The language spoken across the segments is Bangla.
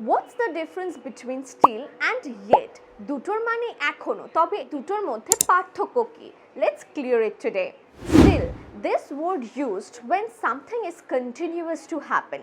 What's the difference between still and yet? দুটোর মানে এখনো, তবে দুটোর মধ্যে পার্থক্য কি? Let's clear it today. Still, this word used when something is continuous to happen.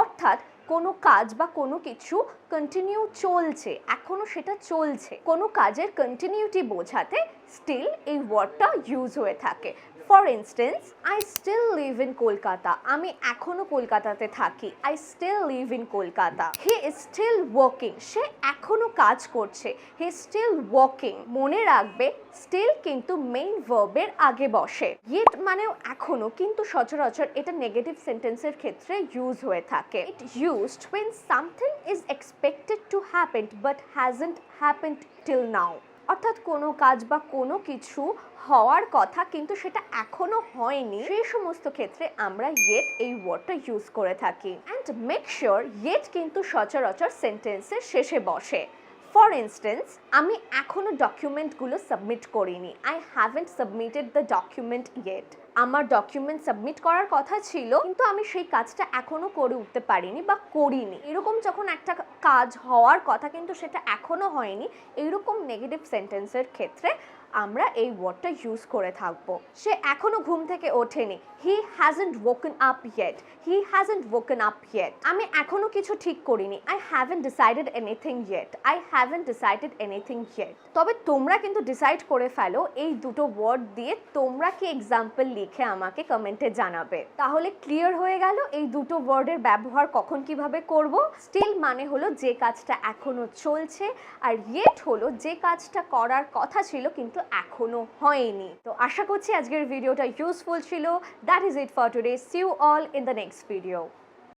অর্থাৎ কোনো কাজ বা কোনো কিছু কন্টিনিউ চলছে, এখনো সেটা চলছে, কোনো কাজের কন্টিনিউটি বোঝাতে স্টিল এই ওয়ার্ডটা ইউজ হয়ে থাকে। For instance, I still live in Kolkata, আমি এখনো কলকাতাতে থাকি। I still live in Kolkata. He is still working, সে এখনো কাজ করছে। He still working. মনে রাখবে স্টিল কিন্তু মেইন ভার্বের আগে বসে। ইয়েট মানেও এখনো, কিন্তু সচরাচর এটা নেগেটিভ সেন্টেন্সের ক্ষেত্রে ইউজ হয়ে থাকে। ইট used when something is expected to happen but hasn't happened till now. অর্থাৎ কোনো কাজ বা কোনো কিছু হওয়ার কথা কিন্তু সেটা এখনো হয়নি, সেই সমস্ত ক্ষেত্রে আমরা yet এই ওয়ার্ডটা ইউজ করে থাকি। অ্যান্ড মেক শিওর yet কিন্তু সচরাচর সেন্টেন্সের শেষে বসে। ফর ইনস্টেন্স, আমি এখনো ডকুমেন্টগুলো সাবমিট করিনি। I haven't submitted the document yet. আমার ডকুমেন্ট সাবমিট করার কথা ছিল, কিন্তু আমি সেই কাজটা এখনো করে উঠতে পারিনি বা করিনি। এরকম যখন একটা কাজ হওয়ার কথা কিন্তু সেটা এখনো হয়নি, এইরকম নেগেটিভ সেন্টেন্সের ক্ষেত্রে আমরা এই ওয়ার্ডটা ইউজ করে থাকবো। সে এখনো ঘুম থেকে ওঠেনি। হি হ্যাজন্ট ওকেন আপ ইয়েট। হি হ্যাজন্ট ওকেন আপ ইয়েট। আমি এখনো কিছু ঠিক করিনি। I haven't decided anything yet. I haven't decided anything yet. তবে তোমরা কিন্তু ডিসাইড করে ফেলো এই দুটো ওয়ার্ড দিয়ে তোমরা কি এক্সাম্পল লিখে আমাকে কমেন্টে জানাবে। তাহলে ক্লিয়ার হয়ে গেল এই দুটো ওয়ার্ডের ব্যবহার কখন কিভাবে করব। স্টিল মানে হলো যে কাজটা এখনো চলছে, আর ইয়েট হলো যে কাজটা করার কথা ছিল কিন্তু এখনো হয়নি। তো আশা করছি আজকের ভিডিওটা ইউজফুল ছিল। That is it for today. See you all in the next video.